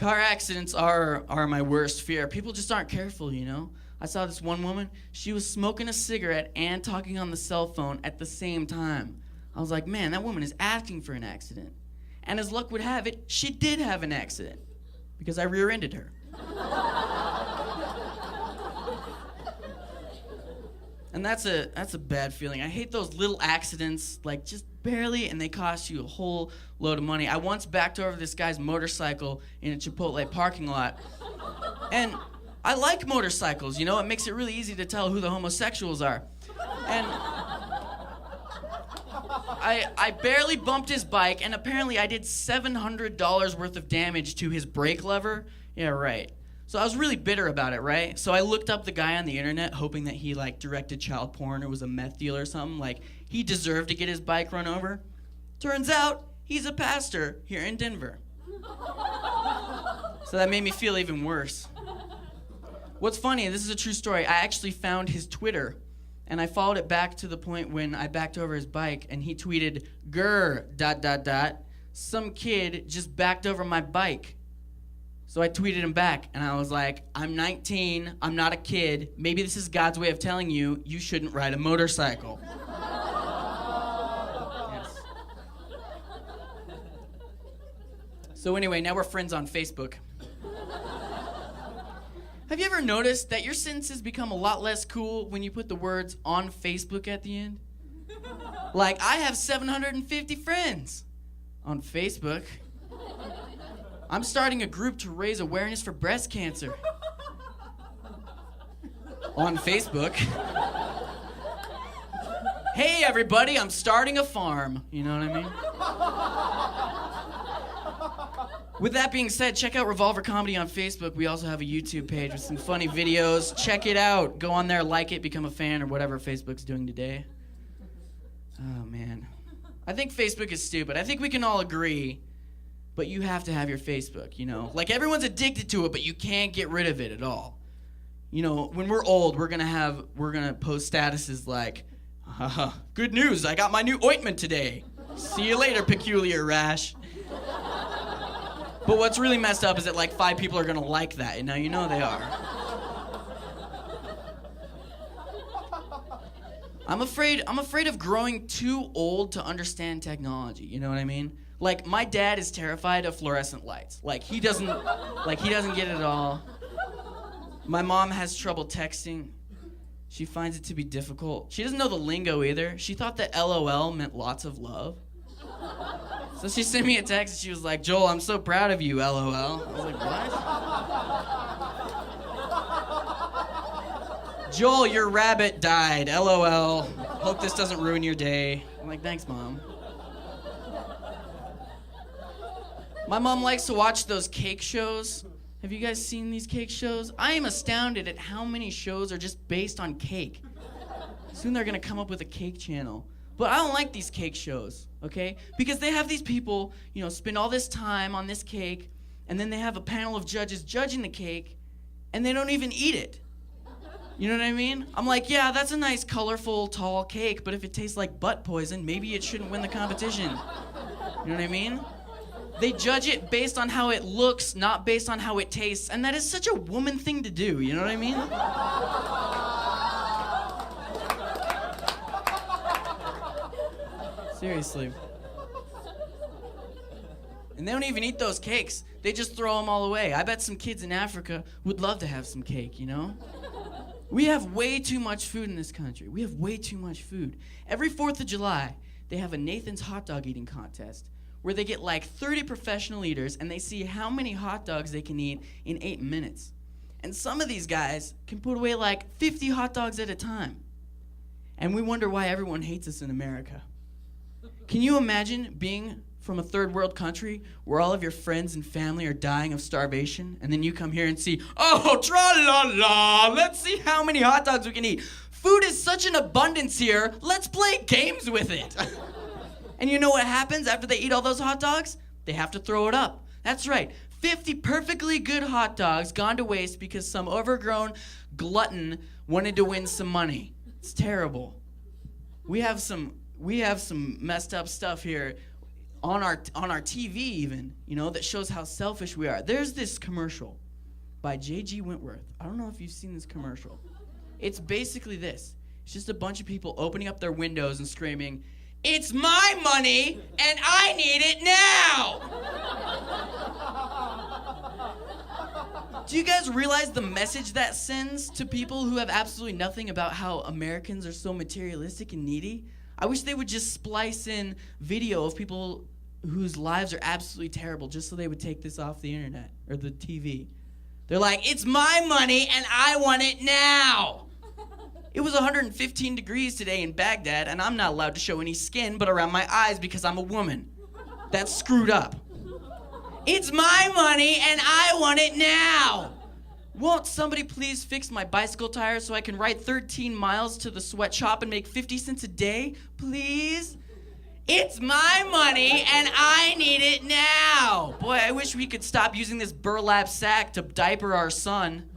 Car accidents are my worst fear. People just aren't careful, you know? I saw this one woman, she was smoking a cigarette and talking on the cell phone at the same time. I was like, man, that woman is asking for an accident. And as luck would have it, she did have an accident because I rear-ended her. And that's a bad feeling. I hate those little accidents, like just barely, and they cost you a whole load of money. I once backed over this guy's motorcycle in a Chipotle parking lot. And I like motorcycles, you know? It makes it really easy to tell who the homosexuals are. And I barely bumped his bike, and apparently I did $700 worth of damage to his brake lever. Yeah, right. So I was really bitter about it, right? So I looked up the guy on the internet, hoping that he, like, directed child porn or was a meth dealer or something. Like, he deserved to get his bike run over. Turns out, he's a pastor here in Denver. So that made me feel even worse. What's funny, this is a true story, I actually found his Twitter, and I followed it back to the point when I backed over his bike, and he tweeted, "Grr, ... some kid just backed over my bike." So I tweeted him back, and I was like, I'm 19, I'm not a kid. Maybe this is God's way of telling you, you shouldn't ride a motorcycle. Yes. So anyway, now we're friends on Facebook. Have you ever noticed that your sentences become a lot less cool when you put the words "on Facebook" at the end? Like, I have 750 friends on Facebook. I'm starting a group to raise awareness for breast cancer. On Facebook. Hey everybody, I'm starting a farm. You know what I mean? With that being said, check out Revolver Comedy on Facebook. We also have a YouTube page with some funny videos. Check it out. Go on there, like it, become a fan, or whatever Facebook's doing today. Oh man. I think Facebook is stupid. I think we can all agree. But you have to have your Facebook, you know? Like, everyone's addicted to it, but you can't get rid of it at all. You know, when we're old, we're gonna post statuses like, good news, I got my new ointment today. See you later, peculiar rash. But what's really messed up is that like 5 people are gonna like that, and now you know they are. I'm afraid of growing too old to understand technology, you know what I mean? Like, my dad is terrified of fluorescent lights. Like, he doesn't get it at all. My mom has trouble texting. She finds it to be difficult. She doesn't know the lingo either. She thought that LOL meant lots of love. So she sent me a text and she was like, "Joel, I'm so proud of you, LOL." I was like, what? "Joel, your rabbit died, LOL. Hope this doesn't ruin your day." I'm like, "Thanks, Mom." My mom likes to watch those cake shows. Have you guys seen these cake shows? I am astounded at how many shows are just based on cake. Soon they're gonna come up with a cake channel. But I don't like these cake shows, okay? Because they have these people, you know, spend all this time on this cake, and then they have a panel of judges judging the cake, and they don't even eat it. You know what I mean? I'm like, yeah, that's a nice, colorful, tall cake, but if it tastes like butt poison, maybe it shouldn't win the competition. You know what I mean? They judge it based on how it looks, not based on how it tastes, and that is such a woman thing to do, you know what I mean? Seriously. And they don't even eat those cakes. They just throw them all away. I bet some kids in Africa would love to have some cake, you know? We have way too much food in this country. We have way too much food. Every 4th of July, they have a Nathan's hot dog eating contest where they get like 30 professional eaters and they see how many hot dogs they can eat in 8 minutes. And some of these guys can put away like 50 hot dogs at a time. And we wonder why everyone hates us in America. Can you imagine being from a third world country where all of your friends and family are dying of starvation, and then you come here and see, oh, tra-la-la, let's see how many hot dogs we can eat. Food is such an abundance here, let's play games with it. And you know what happens after they eat all those hot dogs? They have to throw it up. That's right, 50 perfectly good hot dogs gone to waste because some overgrown glutton wanted to win some money. It's terrible. We have some messed up stuff here. on our TV even, that shows how selfish we are. There's this commercial by J.G. Wentworth. I don't know if you've seen this commercial. It's basically this. It's just a bunch of people opening up their windows and screaming, "It's my money and I need it now!" Do you guys realize the message that sends to people who have absolutely nothing about how Americans are so materialistic and needy? I wish they would just splice in video of people whose lives are absolutely terrible just so they would take this off the internet or the TV. They're like, "It's my money and I want it now." It was 115 degrees today in Baghdad, and I'm not allowed to show any skin but around my eyes because I'm a woman. That's screwed up. It's my money and I want it now. Won't somebody please fix my bicycle tires so I can ride 13 miles to the sweatshop and make 50 cents a day, please? It's my money and I need it now. Boy, I wish we could stop using this burlap sack to diaper our son.